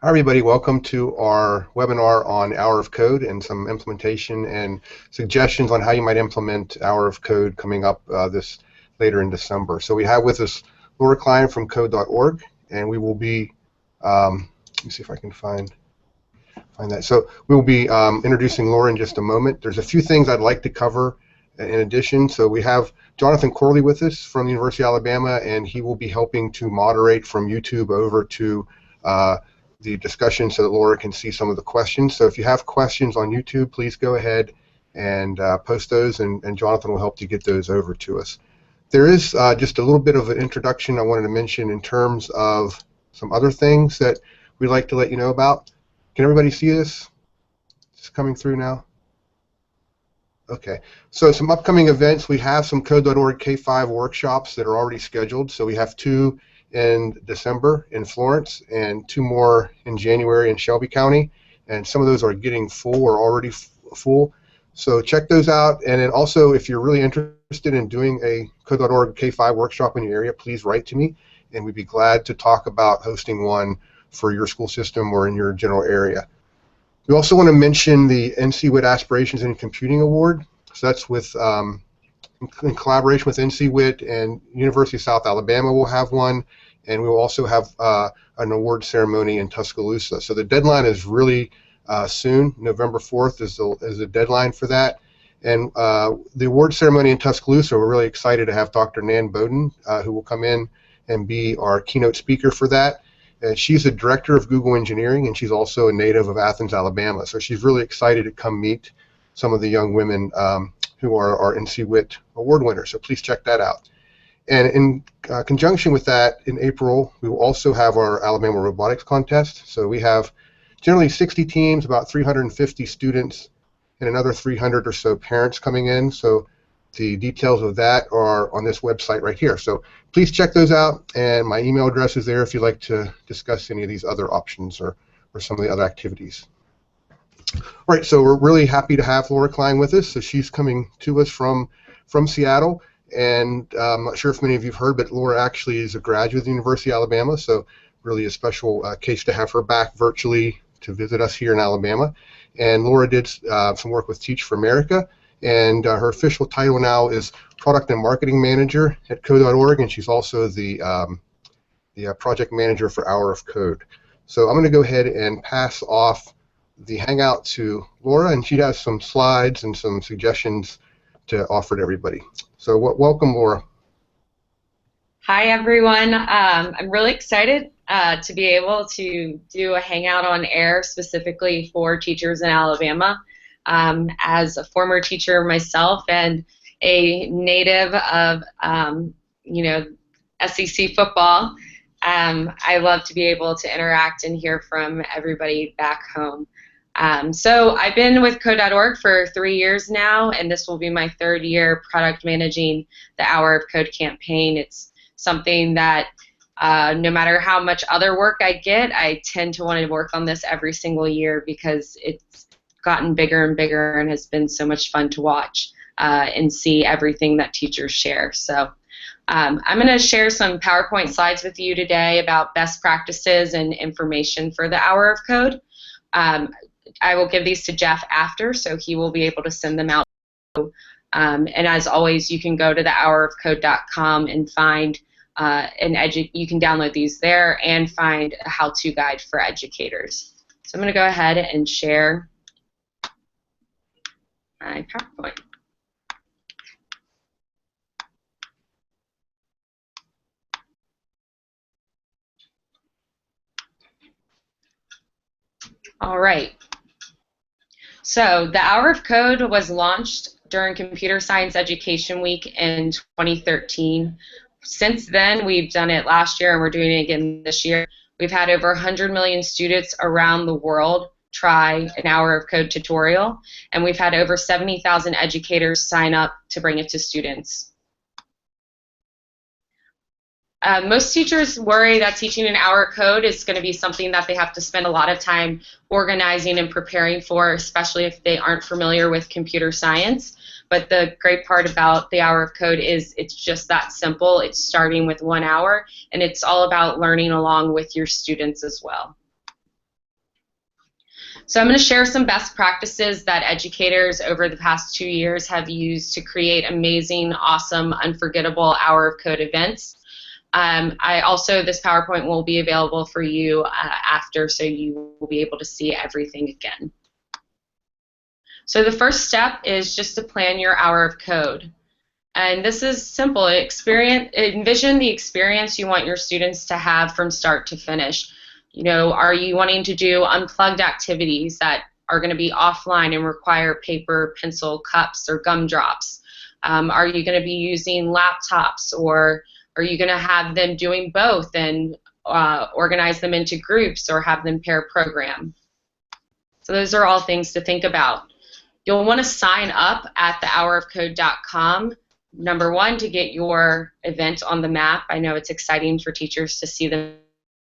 Hi everybody, welcome to our webinar on Hour of Code and some implementation and suggestions on how you might implement Hour of Code coming up this later in December. So we have with us Laura Kline from code.org, and we will be, let me see if I can find that. So we will be introducing Laura in just a moment. There's a few things I'd like to cover in addition. So we have Jonathan Corley with us from the University of Alabama, and he will be helping to moderate from YouTube over to the discussion so that Laura can see some of the questions. So if you have questions on YouTube, please go ahead and post those, and Jonathan will help to get those over to us. There is just a little bit of an introduction I wanted to mention in terms of some other things that we'd like to let you know about. Can everybody see this? It's coming through now? Okay, so some upcoming events. We have some code.org K5 workshops that are already scheduled. So we have two in December in Florence and two more in January in Shelby County. And some of those are getting full or already full. So check those out. And then also, if you're really interested in doing a code.org K5 workshop in your area, please write to me, and we'd be glad to talk about hosting one for your school system or in your general area. We also want to mention the NCWIT Aspirations in Computing Award. So that's with in collaboration with NCWIT, and University of South Alabama will have one, and we will also have an award ceremony in Tuscaloosa. So the deadline is really soon. November 4th is the deadline for that. And the award ceremony in Tuscaloosa, we're really excited to have Dr. Nan Bowden, who will come in and be our keynote speaker for that. She's the director of Google Engineering, and she's also a native of Athens, Alabama. So she's really excited to come meet some of the young women who are our NCWIT award winners. So please check that out. And in conjunction with that, in April, we will also have our Alabama Robotics Contest. So we have generally 60 teams, about 350 students, and another 300 or so parents coming in. So the details of that are on this website right here. So please check those out, and my email address is there if you'd like to discuss any of these other options or some of the other activities. All right, so we're really happy to have Laura Kline with us. So she's coming to us from Seattle, and I'm not sure if many of you have heard, but Laura actually is a graduate of the University of Alabama, so really a special case to have her back virtually to visit us here in Alabama. And Laura did some work with Teach for America, and her official title now is Product and Marketing Manager at code.org, and she's also the project manager for Hour of Code. So I'm going to go ahead and pass off the Hangout to Laura, and she has some slides and some suggestions to offer to everybody. So welcome, Laura. Hi, everyone. I'm really excited to be able to do a Hangout on air specifically for teachers in Alabama. As a former teacher myself and a native of, SEC football, I love to be able to interact and hear from everybody back home. So I've been with code.org for 3 years now, and this will be my third year product managing the Hour of Code campaign. It's something that no matter how much other work I get, I tend to want to work on this every single year because it's gotten bigger and bigger and has been so much fun to watch and see everything that teachers share. So I'm going to share some PowerPoint slides with you today about best practices and information for the Hour of Code. I will give these to Jeff after, so he will be able to send them out. And as always, you can go to thehourofcode.com and find you can download these there and find a how-to guide for educators. So I'm going to go ahead and share my PowerPoint. All right. So the Hour of Code was launched during Computer Science Education Week in 2013. Since then, we've done it last year and we're doing it again this year. We've had over 100 million students around the world try an Hour of Code tutorial, and we've had over 70,000 educators sign up to bring it to students. Most teachers worry that teaching an hour of code is going to be something that they have to spend a lot of time organizing and preparing for, especially if they aren't familiar with computer science. But the great part about the Hour of Code is it's just that simple. It's starting with 1 hour, and it's all about learning along with your students as well. So I'm going to share some best practices that educators over the past 2 years have used to create amazing, awesome, unforgettable Hour of Code events. This PowerPoint will be available for you after, so you will be able to see everything again. So the first step is just to plan your Hour of Code. And this is simple. Envision the experience you want your students to have from start to finish. You know, are you wanting to do unplugged activities that are going to be offline and require paper, pencil, cups, or gumdrops? Are you going to be using laptops, or are you going to have them doing both and organize them into groups or have them pair program? So those are all things to think about. You'll want to sign up at thehourofcode.com. Number one, to get your event on the map. I know it's exciting for teachers to see them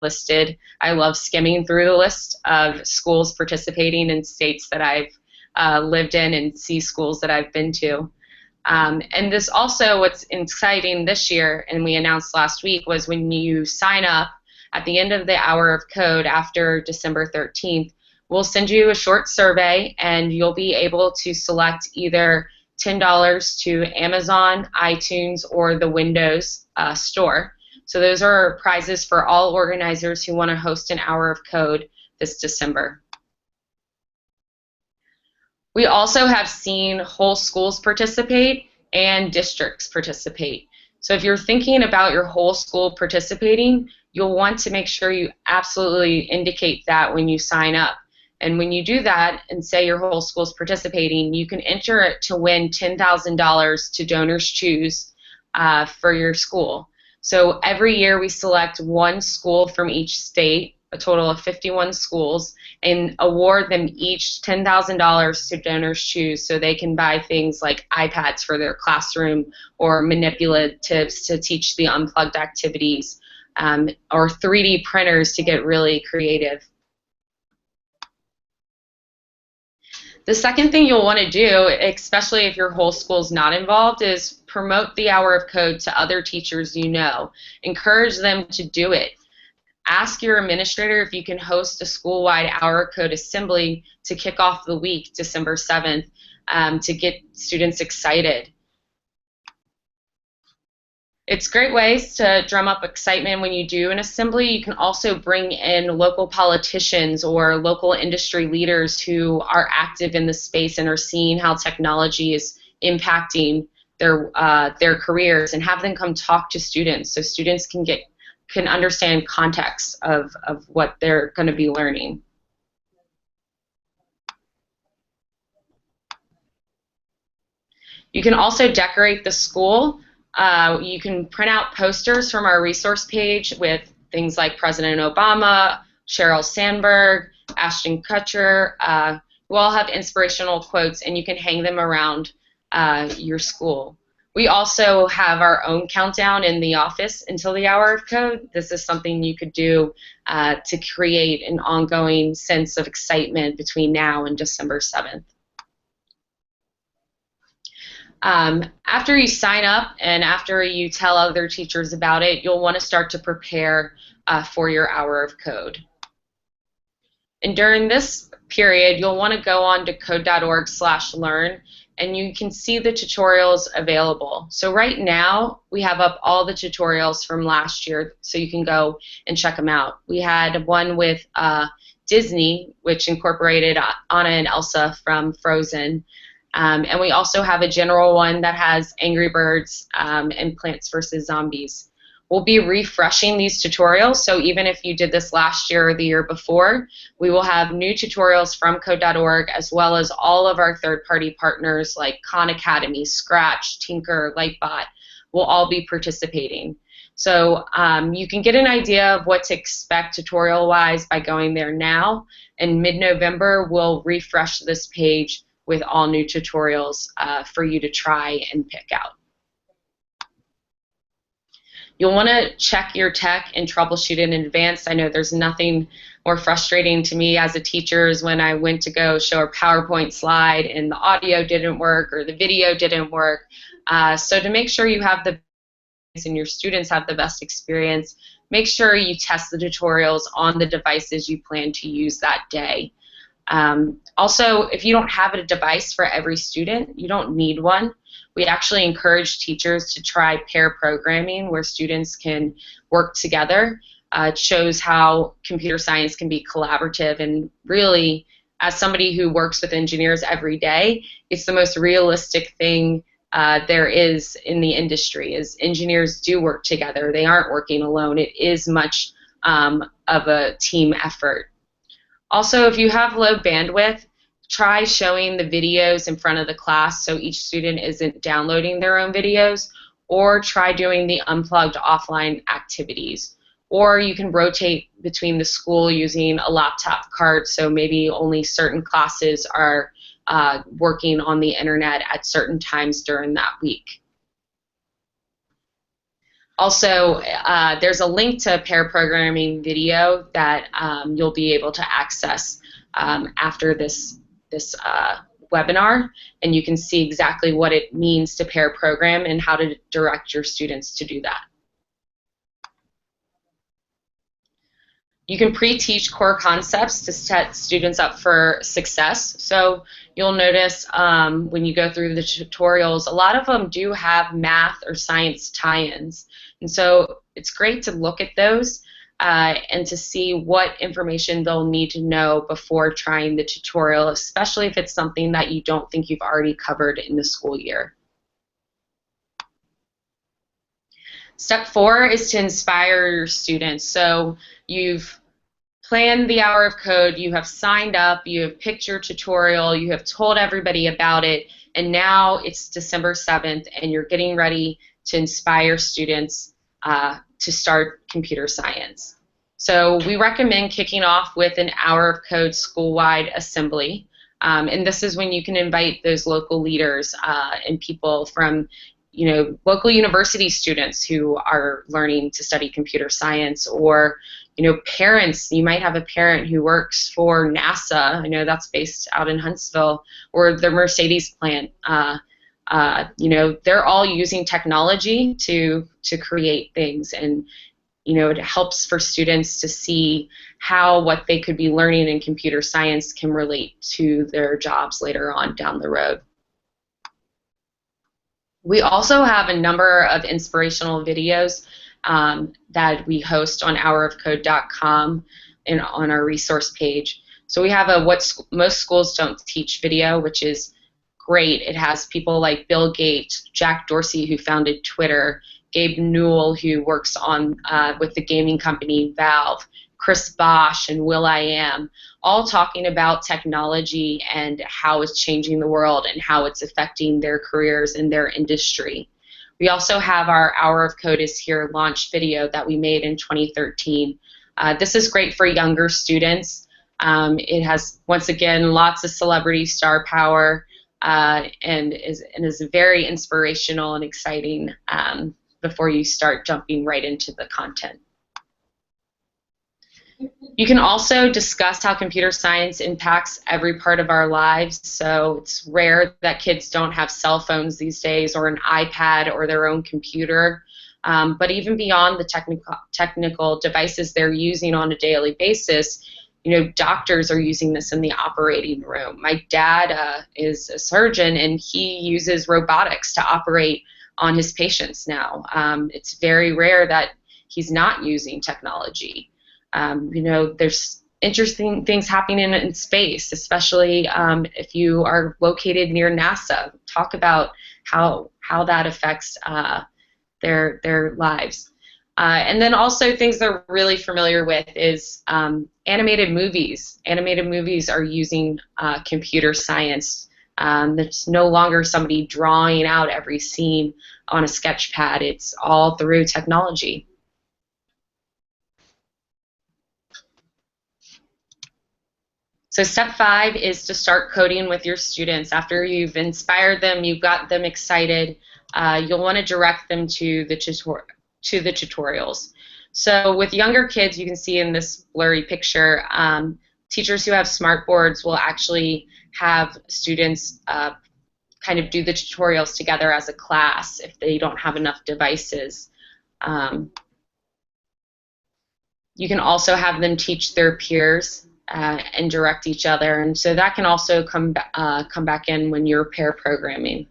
listed. I love skimming through the list of schools participating in states that I've lived in and see schools that I've been to. And this also, what's exciting this year, and we announced last week, was when you sign up at the end of the Hour of Code after December 13th, we'll send you a short survey and you'll be able to select either $10 to Amazon, iTunes, or the Windows store. So those are prizes for all organizers who want to host an Hour of Code this December. We also have seen whole schools participate and districts participate. So if you're thinking about your whole school participating, you'll want to make sure you absolutely indicate that when you sign up. And when you do that and say your whole school's participating, you can enter it to win $10,000 to Donors Choose for your school. So every year we select one school from each state, a total of 51 schools, and award them each $10,000 to Donors Choose so they can buy things like iPads for their classroom or manipulatives to teach the unplugged activities or 3D printers to get really creative. The second thing you'll want to do, especially if your whole school's not involved, is promote the Hour of Code to other teachers you know. Encourage them to do it. Ask your administrator if you can host a school-wide Hour of Code assembly to kick off the week, December 7th, to get students excited. It's great ways to drum up excitement when you do an assembly. You can also bring in local politicians or local industry leaders who are active in the space and are seeing how technology is impacting their careers, and have them come talk to students so students can understand context of what they're going to be learning. You can also decorate the school. You can print out posters from our resource page with things like President Obama, Sheryl Sandberg, Ashton Kutcher, who all have inspirational quotes, and you can hang them around your school. We also have our own countdown in the office until the Hour of Code. This is something you could do to create an ongoing sense of excitement between now and December 7th. After you sign up and after you tell other teachers about it, you'll want to start to prepare for your Hour of Code. And during this period, you'll want to go on to code.org/learn, and you can see the tutorials available. So right now, we have up all the tutorials from last year, so you can go and check them out. We had one with Disney, which incorporated Anna and Elsa from Frozen. And we also have a general one that has Angry Birds and Plants vs. Zombies. We'll be refreshing these tutorials, so even if you did this last year or the year before, we will have new tutorials from code.org, as well as all of our third-party partners like Khan Academy, Scratch, Tinker, Lightbot will all be participating. So you can get an idea of what to expect tutorial-wise by going there now, and mid-November we'll refresh this page with all new tutorials for you to try and pick out. You'll want to check your tech and troubleshoot it in advance. I know there's nothing more frustrating to me as a teacher is when I went to go show a PowerPoint slide and the audio didn't work or the video didn't work. So to make sure you have the and your students have the best experience, make sure you test the tutorials on the devices you plan to use that day. Also, if you don't have a device for every student, you don't need one. We actually encourage teachers to try pair programming where students can work together. It shows how computer science can be collaborative, and really, as somebody who works with engineers every day, it's the most realistic thing there is in the industry. Is engineers do work together. They aren't working alone. It is much of a team effort. Also, if you have low bandwidth, try showing the videos in front of the class so each student isn't downloading their own videos, or try doing the unplugged offline activities. Or you can rotate between the school using a laptop cart, so maybe only certain classes are working on the internet at certain times during that week. Also, there's a link to a pair programming video that you'll be able to access after this webinar, and you can see exactly what it means to pair program and how to direct your students to do that. You can pre-teach core concepts to set students up for success. So you'll notice when you go through the tutorials, a lot of them do have math or science tie-ins. And so it's great to look at those and to see what information they'll need to know before trying the tutorial, especially if it's something that you don't think you've already covered in the school year. Step 4 is to inspire your students. So you've planned the hour of code, you have signed up, you have picked your tutorial, you have told everybody about it, and now it's December 7th and you're getting ready to inspire students to start computer science. So we recommend kicking off with an hour of code school-wide assembly. And this is when you can invite those local leaders and people from local university students who are learning to study computer science, or parents. You might have a parent who works for NASA. I know that's based out in Huntsville, or the Mercedes plant. They're all using technology to create things, and it helps for students to see how what they could be learning in computer science can relate to their jobs later on down the road. We also have a number of inspirational videos that we host on hourofcode.com and on our resource page. So we have a most schools don't teach video, which is great. It has people like Bill Gates, Jack Dorsey, who founded Twitter, Gabe Newell, who works on with the gaming company Valve, Chris Bosch, and will.i.am, all talking about technology and how it's changing the world and how it's affecting their careers and their industry. We also have our Hour of Code is Here launch video that we made in 2013. This is great for younger students. It has, once again, lots of celebrity star power and is very inspirational and exciting before you start jumping right into the content. You can also discuss how computer science impacts every part of our lives. So it's rare that kids don't have cell phones these days, or an iPad, or their own computer. But even beyond the technical devices they're using on a daily basis, doctors are using this in the operating room. My dad is a surgeon, and he uses robotics to operate on his patients now. It's very rare that he's not using technology. There's interesting things happening in space, especially if you are located near NASA. Talk about how that affects their lives. And then also things they're really familiar with is animated movies. Animated movies are using computer science. There's no longer somebody drawing out every scene on a sketch pad. It's all through technology. So step 5 is to start coding with your students. After you've inspired them, you've got them excited, you'll want to direct them to the tutorials. So with younger kids, you can see in this blurry picture, teachers who have smart boards will actually have students kind of do the tutorials together as a class if they don't have enough devices. You can also have them teach their peers. and direct each other. And so that can also come back in when you're pair programming.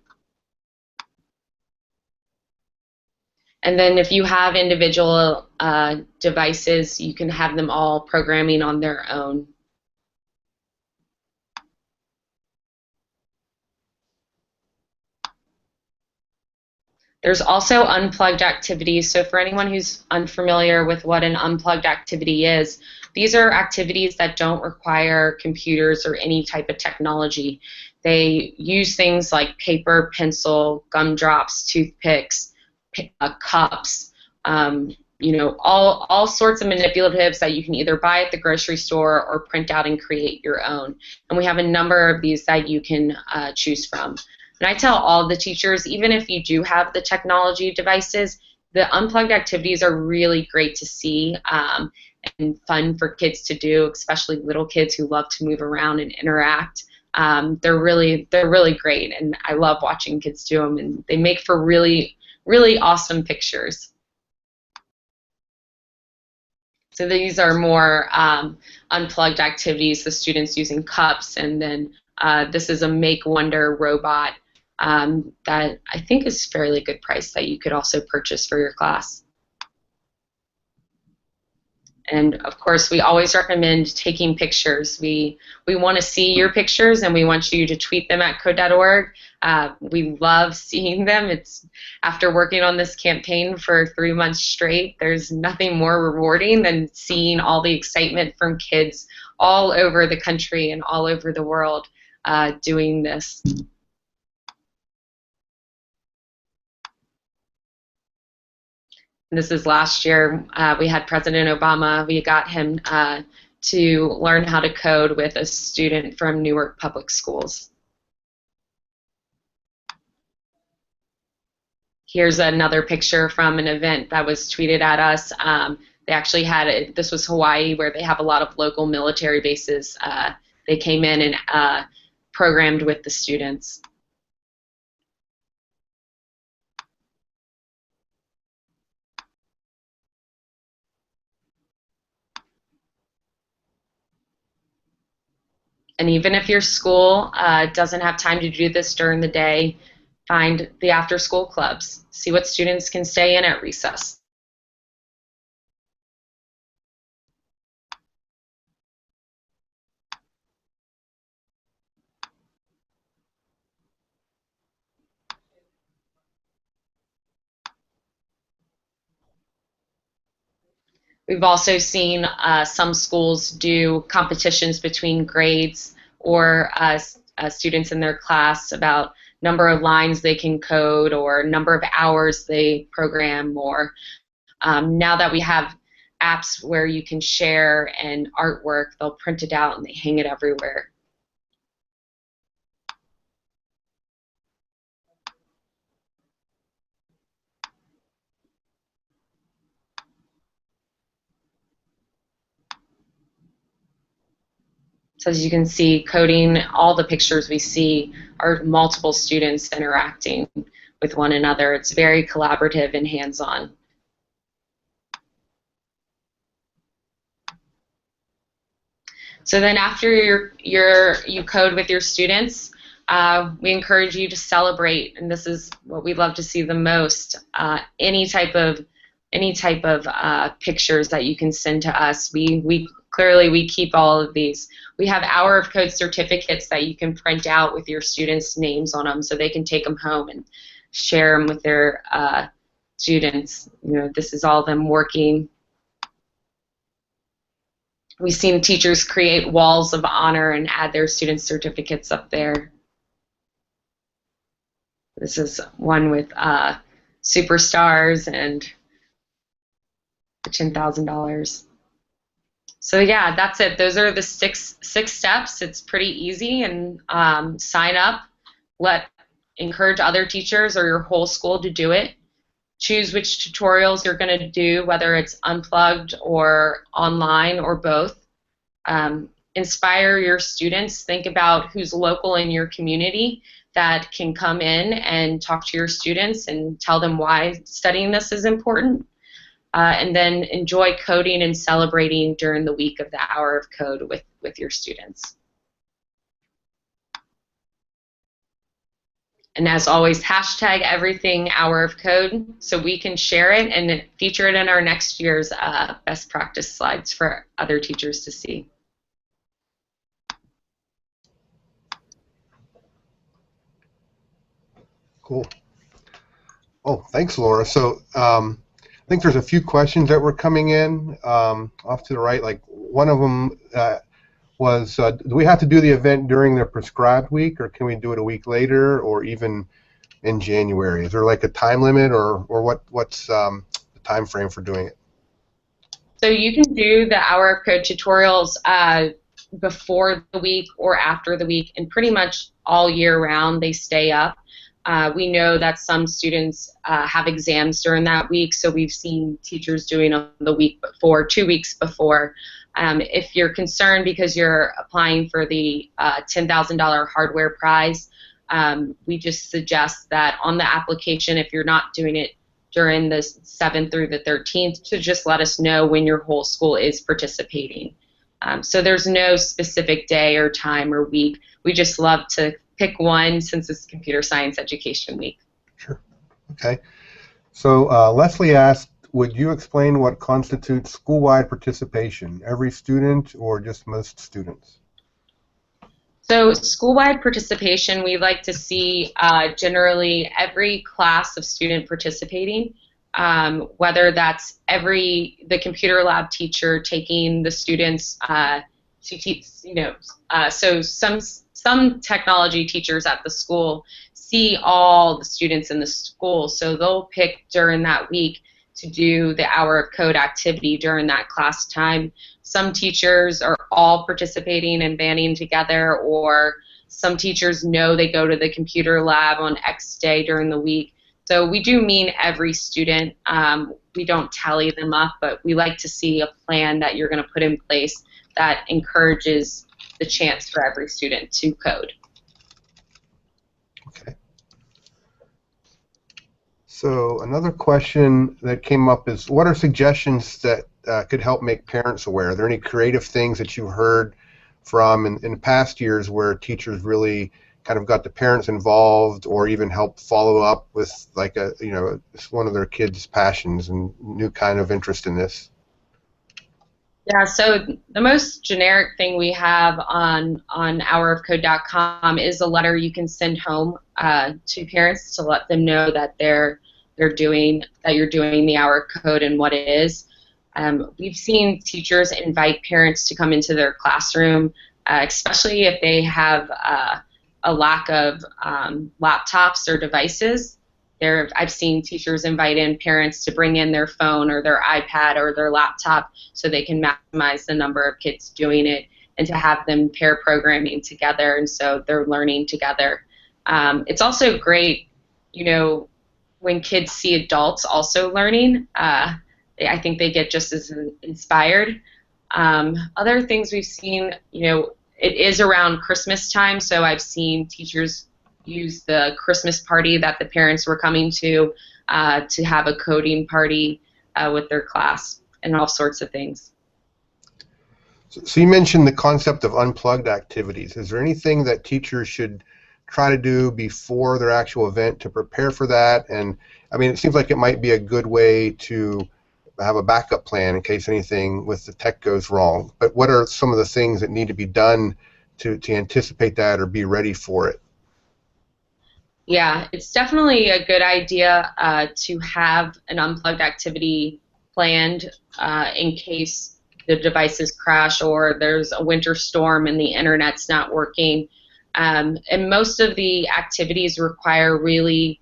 And then if you have individual devices, you can have them all programming on their own. There's also unplugged activities. So for anyone who's unfamiliar with what an unplugged activity is, these are activities that don't require computers or any type of technology. They use things like paper, pencil, gumdrops, toothpicks, cups, all sorts of manipulatives that you can either buy at the grocery store or print out and create your own. And we have a number of these that you can choose from. And I tell all the teachers, even if you do have the technology devices, the unplugged activities are really great to see and fun for kids to do, especially little kids who love to move around and interact. They're really great, and I love watching kids do them, and they make for really awesome pictures. So these are more unplugged activities, the students using cups, and then this is a Make Wonder robot that I think is fairly good price that you could also purchase for your class. And of course, we always recommend taking pictures. We want to see your pictures, and we want you to tweet them at code.org. We love seeing them. It's after working on this campaign for 3 months straight, there's nothing more rewarding than seeing all the excitement from kids all over the country and all over the world doing this. This is last year. We had President Obama. We got him to learn how to code with a student from Newark Public Schools. Here's another picture from an event that was tweeted at us. They actually had it. This was Hawaii, where they have a lot of local military bases. They came in and programmed with the students. And even if your school doesn't have time to do this during the day, find the after-school clubs. See what students can stay in at recess. We've also seen some schools do competitions between grades or students in their class about number of lines they can code or number of hours they program, or now that we have apps where you can share and artwork, they'll print it out and they hang it everywhere. So as you can see, coding, all the pictures we see are multiple students interacting with one another. It's very collaborative and hands-on. So then after you code with your students, we encourage you to celebrate, and this is what we love to see the most. Any type of pictures that you can send to us. We clearly keep all of these. We have Hour of Code certificates that you can print out with your students' names on them, so they can take them home and share them with their students. You know, this is all them working. We've seen teachers create walls of honor and add their students' certificates up there. This is one with superstars and $10,000. So yeah, that's it. Those are the six steps. It's pretty easy, and sign up. Encourage other teachers or your whole school to do it. Choose which tutorials you're going to do, whether it's unplugged or online or both. Inspire your students. Think about who's local in your community that can come in and talk to your students and tell them why studying this is important. and then enjoy coding and celebrating during the week of the Hour of Code with your students. And as always, hashtag everything Hour of Code so we can share it and feature it in our next year's best practice slides for other teachers to see. Cool. Oh, thanks, Laura. So I think there's a few questions that were coming in off to the right. Like one of them was, do we have to do the event during the prescribed week, or can we do it a week later, or even in January? Is there like a time limit, or what's the time frame for doing it? So you can do the Hour of Code tutorials before the week or after the week, and pretty much all year round they stay up. We know that some students have exams during that week, so we've seen teachers doing them the week before, 2 weeks before. If you're concerned because you're applying for the $10,000 hardware prize, we just suggest that on the application, if you're not doing it during the 7th through the 13th, to just let us know when your whole school is participating. So there's no specific day or time or week. We just love to pick one since it's Computer Science Education Week. Sure. Okay. So Leslie asked, would you explain what constitutes school-wide participation? Every student or just most students? So school-wide participation, we like to see generally every class of student participating, whether that's the computer lab teacher taking the students to teach, so some technology teachers at the school see all the students in the school, so they'll pick during that week to do the Hour of Code activity during that class time. Some teachers are all participating and banding together, or some teachers know they go to the computer lab on X day during the week. So we do mean every student. We don't tally them up, but we like to see a plan that you're going to put in place that encourages the chance for every student to code. Okay. So another question that came up is, what are suggestions that could help make parents aware? Are there any creative things that you've heard from in past years where teachers really kind of got the parents involved, or even helped follow up with like one of their kids' passions and new kind of interest in this? Yeah, so the most generic thing we have on hourofcode.com is a letter you can send home to parents to let them know that you're doing the Hour of Code and what it is. We've seen teachers invite parents to come into their classroom, especially if they have a lack of laptops or devices. I've seen teachers invite in parents to bring in their phone or their iPad or their laptop so they can maximize the number of kids doing it, and to have them pair programming together, and so they're learning together. It's also great, when kids see adults also learning. I think they get just as inspired. Other things we've seen, it is around Christmas time, so I've seen teachers use the Christmas party that the parents were coming to have a coding party with their class, and all sorts of things. So you mentioned the concept of unplugged activities. Is there anything that teachers should try to do before their actual event to prepare for that? And I mean, it seems like it might be a good way to have a backup plan in case anything with the tech goes wrong. But what are some of the things that need to be done to anticipate that or be ready for it? Yeah, it's definitely a good idea to have an unplugged activity planned in case the devices crash or there's a winter storm and the internet's not working. And most of the activities require really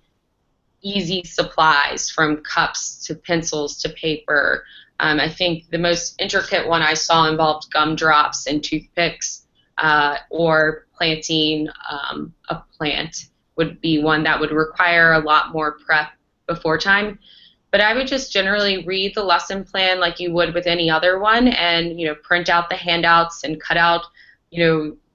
easy supplies, from cups to pencils to paper. I think the most intricate one I saw involved gumdrops and toothpicks, or planting a plant would be one that would require a lot more prep before time. But I would just generally read the lesson plan like you would with any other one, and print out the handouts and cut out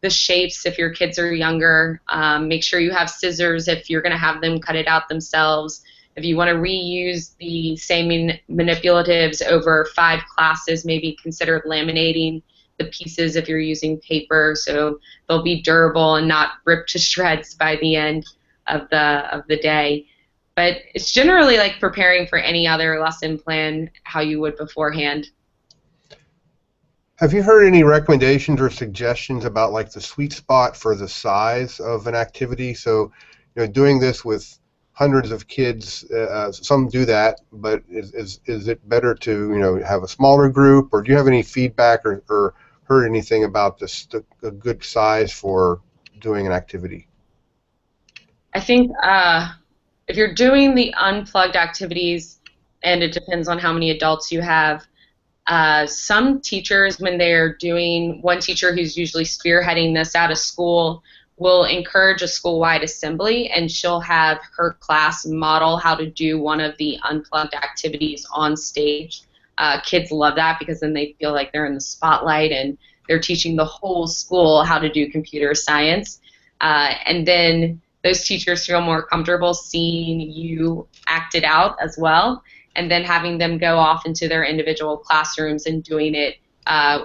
the shapes if your kids are younger. Make sure you have scissors if you're going to have them cut it out themselves. If you want to reuse the same manipulatives over 5 classes, maybe consider laminating the pieces if you're using paper, so they'll be durable and not ripped to shreds by the end of the day. But it's generally like preparing for any other lesson plan how you would beforehand. Have you heard any recommendations or suggestions about like the sweet spot for the size of an activity? So, doing this with hundreds of kids, some do that, but is it better to have a smaller group, or do you have any feedback or heard anything about a good size for doing an activity? I think if you're doing the unplugged activities, and it depends on how many adults you have, some teachers, when they're doing, one teacher who's usually spearheading this out of school will encourage a school-wide assembly, and she'll have her class model how to do one of the unplugged activities on stage. Kids love that because then they feel like they're in the spotlight and they're teaching the whole school how to do computer science. And then those teachers feel more comfortable seeing you act it out as well, and then having them go off into their individual classrooms and doing it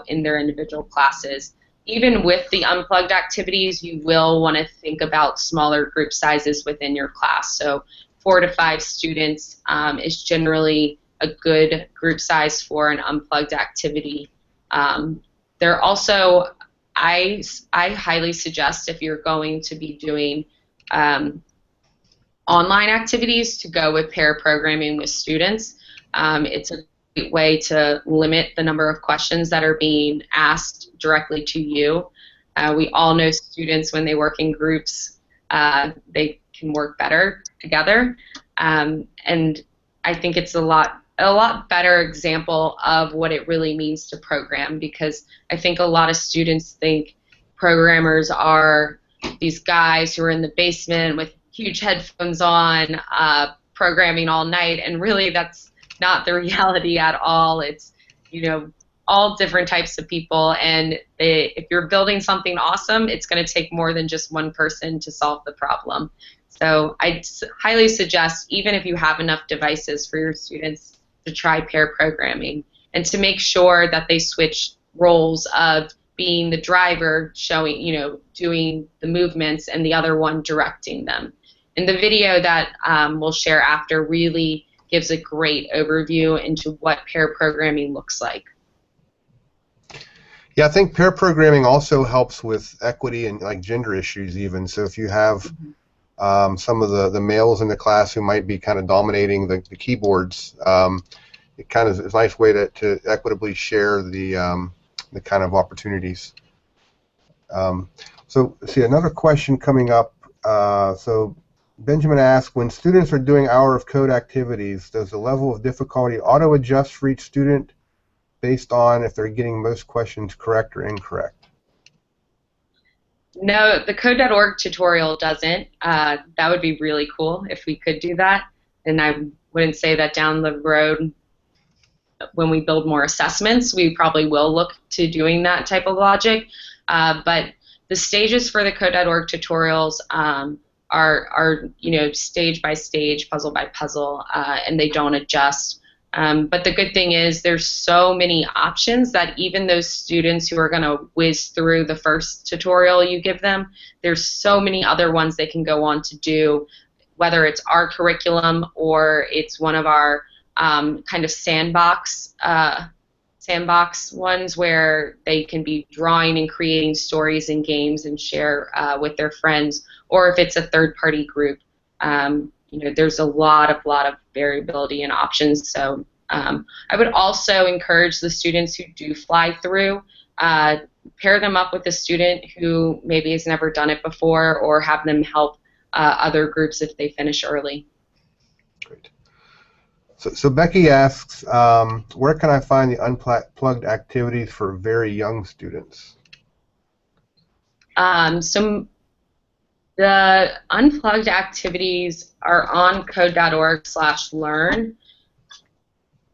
in their individual classes. Even with the unplugged activities, you will want to think about smaller group sizes within your class. So 4 to 5 students is generally a good group size for an unplugged activity. There also, I highly suggest, if you're going to be doing online activities, to go with pair programming with students. It's a great way to limit the number of questions that are being asked directly to you. We all know students, when they work in groups, they can work better together. And I think it's a lot better example of what it really means to program, because I think a lot of students think programmers are these guys who are in the basement with huge headphones on, programming all night, and really that's not the reality at all. It's, all different types of people, and if you're building something awesome, it's going to take more than just one person to solve the problem. So I highly suggest, even if you have enough devices for your students, to try pair programming and to make sure that they switch roles of being the driver, showing, doing the movements, and the other one directing them. And the video that we'll share after really gives a great overview into what pair programming looks like. Yeah, I think pair programming also helps with equity and like gender issues even. So if you have some of the males in the class who might be kind of dominating the keyboards, it kind of is a nice way to equitably share the kind of opportunities. So see, another question coming up. So Benjamin asks, when students are doing hour of code activities, does the level of difficulty auto-adjust for each student based on if they're getting most questions correct or incorrect? No, the code.org tutorial doesn't. That would be really cool if we could do that. And I wouldn't say that down the road, when we build more assessments, we probably will look to doing that type of logic. But the stages for the code.org tutorials are stage by stage, puzzle by puzzle, and they don't adjust. But the good thing is there's so many options that even those students who are going to whiz through the first tutorial you give them, there's so many other ones they can go on to do, whether it's our curriculum or it's one of our kind of sandbox ones where they can be drawing and creating stories and games and share with their friends, or if it's a third-party group. There's a lot of variability and options. So I would also encourage the students who do fly through, pair them up with a student who maybe has never done it before, or have them help other groups if they finish early. Great. So Becky asks, where can I find the unplugged activities for very young students? So the unplugged activities are on code.org/learn.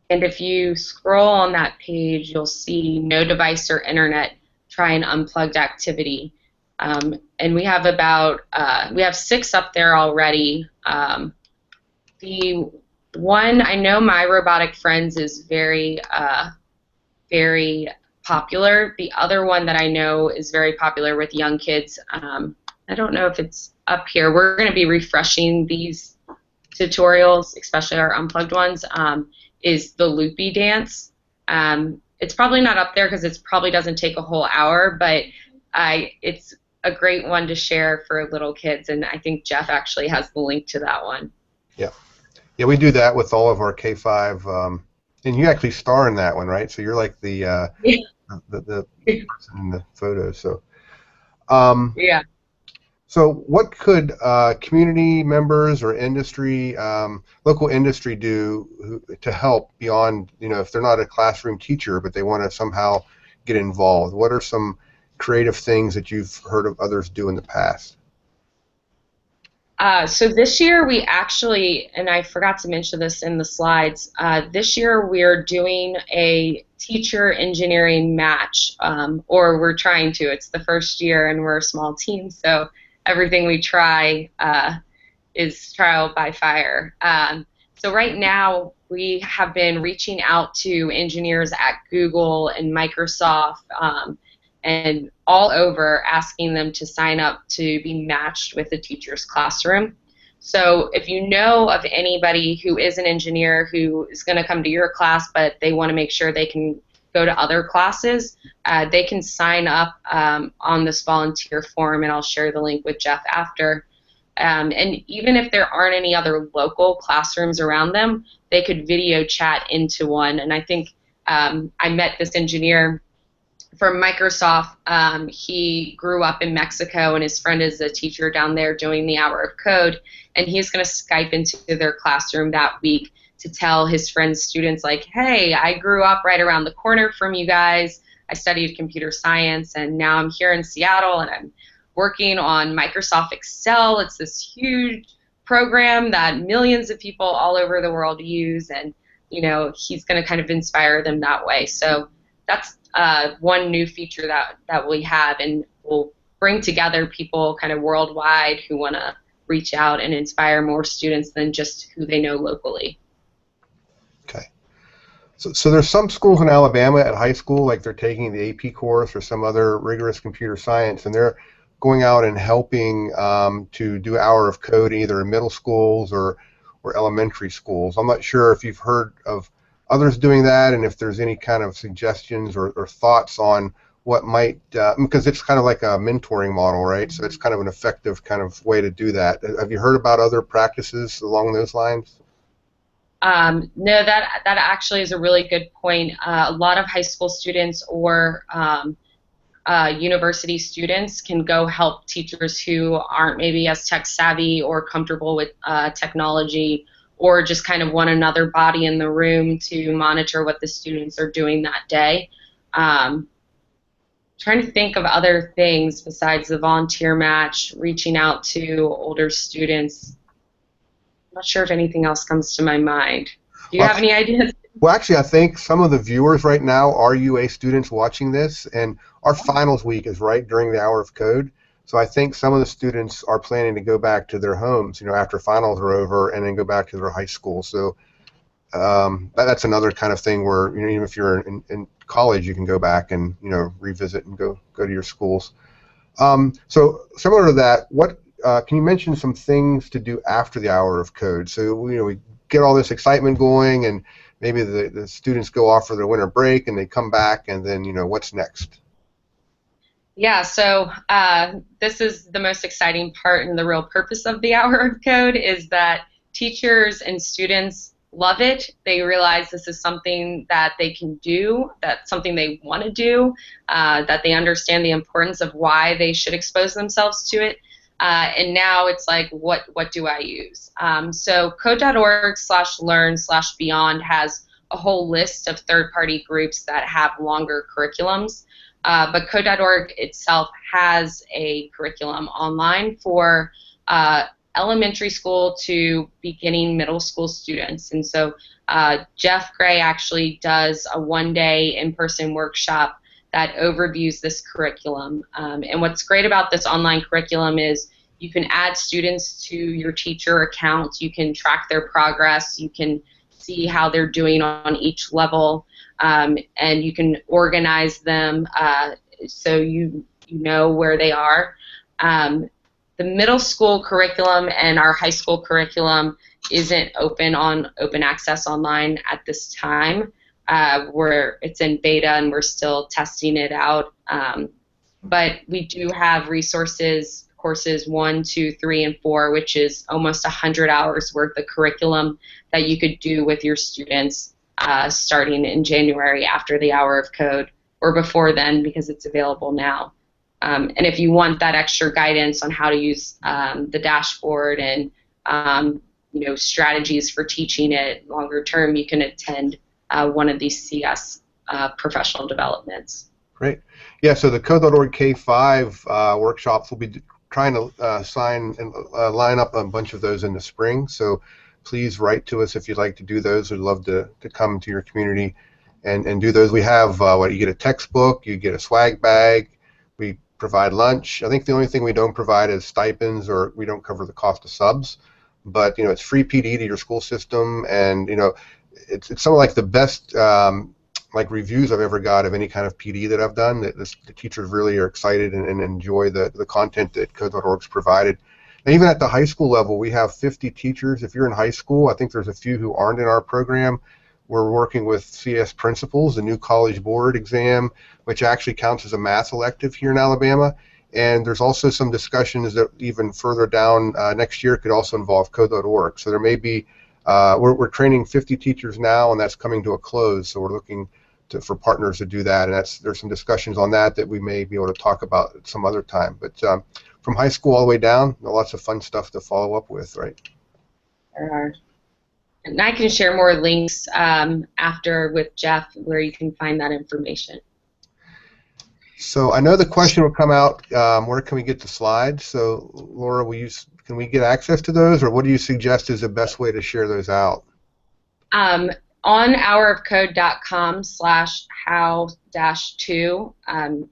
And if you scroll on that page, you'll see no device or internet, try an unplugged activity. And we have 6 up there already. The one, I know My Robotic Friends is very popular. The other one that I know is very popular with young kids, I don't know if it's up here. We're going to be refreshing these tutorials, especially our unplugged ones, is the loopy dance. It's probably not up there because it probably doesn't take a whole hour, but it's a great one to share for little kids, and I think Jeff actually has the link to that one. Yeah. Yeah, we do that with all of our K5, and you actually star in that one, right? So you're like the person in the photo. So, Yeah. so what could community members or industry, local industry to help beyond, if they're not a classroom teacher, but they want to somehow get involved? What are some creative things that you've heard of others do in the past? So this year we actually, and I forgot to mention this in the slides, this year we're doing a teacher engineering match, or we're trying to. It's the first year and we're a small team, so everything we try is trial by fire. So right now we have been reaching out to engineers at Google and Microsoft, and all over, asking them to sign up to be matched with a teacher's classroom. So if you know of anybody who is an engineer who is going to come to your class, but they want to make sure they can go to other classes, they can sign up on this volunteer form, and I'll share the link with Jeff after. And even if there aren't any other local classrooms around them, they could video chat into one. And I think I met this engineer from Microsoft. He grew up in Mexico, and his friend is a teacher down there doing the hour of code, and he's going to Skype into their classroom that week to tell his friend's students, like, hey, I grew up right around the corner from you guys. I studied computer science, and now I'm here in Seattle, and I'm working on Microsoft Excel. It's this huge program that millions of people all over the world use, and he's going to kind of inspire them that way. So that's one new feature that we have, and we'll bring together people kind of worldwide who want to reach out and inspire more students than just who they know locally. Okay. So there's some schools in Alabama at high school, like they're taking the AP course or some other rigorous computer science, and they're going out and helping to do hour of code either in middle schools or elementary schools. I'm not sure if you've heard of others doing that, and if there's any kind of suggestions or thoughts on what might, because it's kind of like a mentoring model, right? So it's kind of an effective kind of way to do that. Have you heard about other practices along those lines? No, that actually is a really good point. A lot of high school students or university students can go help teachers who aren't maybe as tech savvy or comfortable with technology, or just kind of want another body in the room to monitor what the students are doing that day. Trying to think of other things besides the volunteer match, reaching out to older students. I'm not sure if anything else comes to my mind. Do you have any ideas? Well, actually, I think some of the viewers right now are UA students watching this, and our finals week is right during the hour of code. So I think some of the students are planning to go back to their homes, after finals are over, and then go back to their high school. So that's another kind of thing where, even if you're in college, you can go back and revisit and go to your schools. So similar to that, what can you mention some things to do after the hour of code? So we get all this excitement going, and maybe the students go off for their winter break, and they come back, and then what's next? Yeah, so this is the most exciting part, and the real purpose of the hour of code is that teachers and students love it. They realize this is something that they can do, that's something they want to do, that they understand the importance of why they should expose themselves to it. And now it's like, what do I use? So code.org/learn/beyond has a whole list of third-party groups that have longer curriculums. But code.org itself has a curriculum online for elementary school to beginning middle school students. And so Jeff Gray actually does a one-day in-person workshop that overviews this curriculum. And what's great about this online curriculum is You can add students to your teacher account. You can track their progress. You can see how they're doing on each level, and you can organize them so you know where they are. The middle school curriculum and our high school curriculum isn't open access online at this time. It's in beta and we're still testing it out. But we do have resources, courses 1, 2, 3, and 4, which is almost 100 hours worth of curriculum that you could do with your students starting in January after the Hour of Code, or before then because it's available now. And if you want that extra guidance on how to use the dashboard and strategies for teaching it longer term, you can attend one of these CS professional developments. Great. Yeah, so the Code.org K-5 workshops will be trying to sign and line up a bunch of those in the spring. So please write to us if you'd like to do those. We'd love to come to your community and do those. We have you get a textbook, you get a swag bag, we provide lunch. I think the only thing we don't provide is stipends, or we don't cover the cost of subs. But it's free PD to your school system, and it's some of like the best like reviews I've ever got of any kind of PD that I've done. The teachers really are excited and enjoy the content that Code.org's provided. And even at the high school level, we have 50 teachers. If you're in high school, I think there's a few who aren't in our program. We're working with CS Principals, the new college board exam, which actually counts as a math elective here in Alabama. And there's also some discussions that even further down next year could also involve Code.org. So there may be, we're training 50 teachers now, and that's coming to a close. So we're looking for partners to do that. And there's some discussions on that we may be able to talk about at some other time. But from high school all the way down, lots of fun stuff to follow up with, right? There are. And I can share more links after with Jeff where you can find that information. So I know the question will come out, where can we get the slides? So Laura, can we get access to those, or what do you suggest is the best way to share those out? On hourofcode.com/how-2,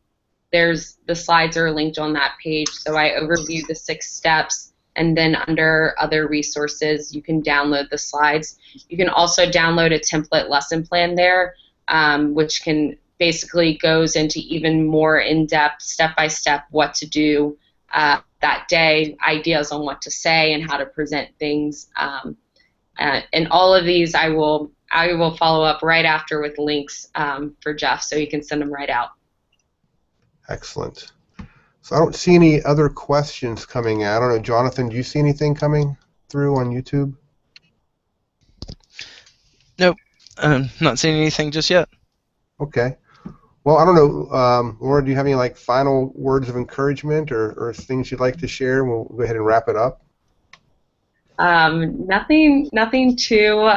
the slides are linked on that page. So I overview the 6 steps, and then under other resources, you can download the slides. You can also download a template lesson plan there, which basically goes into even more in-depth, step-by-step what to do that day, ideas on what to say and how to present things. And all of these I will follow up right after with links for Jeff, so he can send them right out. Excellent. So I don't see any other questions coming in. I don't know, Jonathan, do you see anything coming through on YouTube? Nope, not seeing anything just yet. Okay. Well, I don't know, Laura, do you have any final words of encouragement or things you'd like to share? We'll go ahead and wrap it up. Nothing too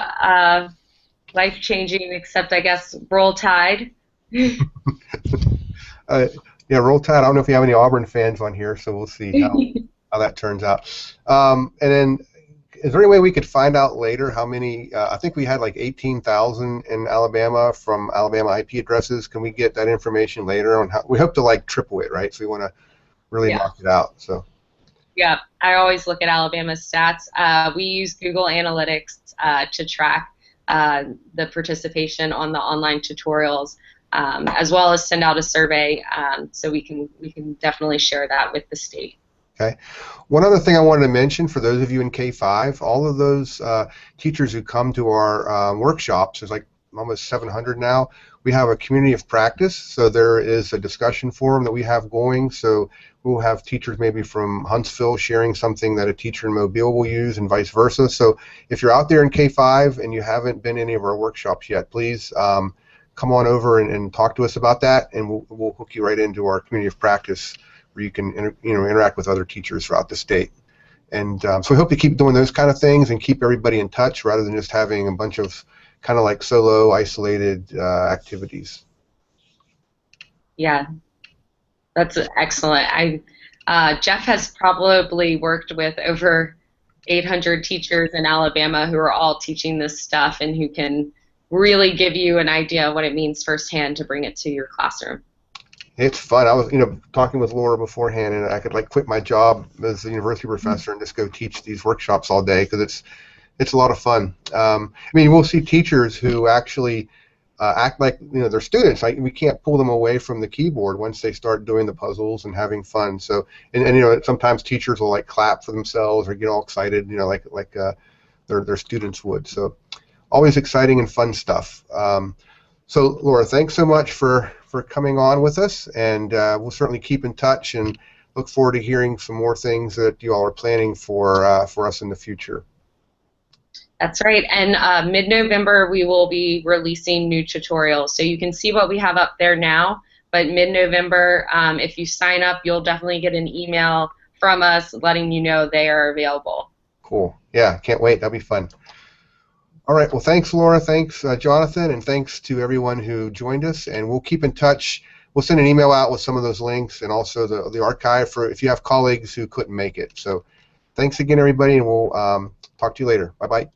life-changing, except I guess Roll Tide. Yeah, Roll Tide. I don't know if we have any Auburn fans on here, so we'll see how that turns out. And then, is there any way we could find out later how many? I think we had 18,000 in Alabama from Alabama IP addresses. Can we get that information later on? We hope to triple it, right? So we want to really knock it out. So. Yeah, I always look at Alabama's stats. We use Google Analytics to track the participation on the online tutorials, as well as send out a survey, so we can definitely share that with the state. Okay. One other thing I wanted to mention for those of you in K-5, all of those teachers who come to our workshops, there's almost 700 now. We have a community of practice, so there is a discussion forum that we have going. So we'll have teachers maybe from Huntsville sharing something that a teacher in Mobile will use, and vice versa. So if you're out there in K-5 and you haven't been to any of our workshops yet, please come on over and talk to us about that, and we'll hook you right into our community of practice where you can interact with other teachers throughout the state. And so we hope to keep doing those kind of things and keep everybody in touch rather than just having a bunch of kind of solo, isolated activities. Yeah, that's excellent. Jeff has probably worked with over 800 teachers in Alabama who are all teaching this stuff and who can really give you an idea of what it means firsthand to bring it to your classroom. It's fun. I was, talking with Laura beforehand, and I could like quit my job as a university professor and just go teach these workshops all day because it's a lot of fun. I mean, we'll see teachers who actually act like they're students. Like we can't pull them away from the keyboard once they start doing the puzzles and having fun. So, and sometimes teachers will like clap for themselves or get all excited, like their students would. So, always exciting and fun stuff. So, Laura, thanks so much for coming on with us, and we'll certainly keep in touch and look forward to hearing some more things that you all are planning for us in the future. That's right, and mid-November we will be releasing new tutorials, so you can see what we have up there now, but mid-November, if you sign up, you'll definitely get an email from us letting you know they are available. Cool. Yeah, can't wait. That'll be fun. All right, well, thanks, Laura, thanks, Jonathan, and thanks to everyone who joined us, and we'll keep in touch. We'll send an email out with some of those links and also the archive for if you have colleagues who couldn't make it. So thanks again, everybody, and we'll talk to you later. Bye-bye.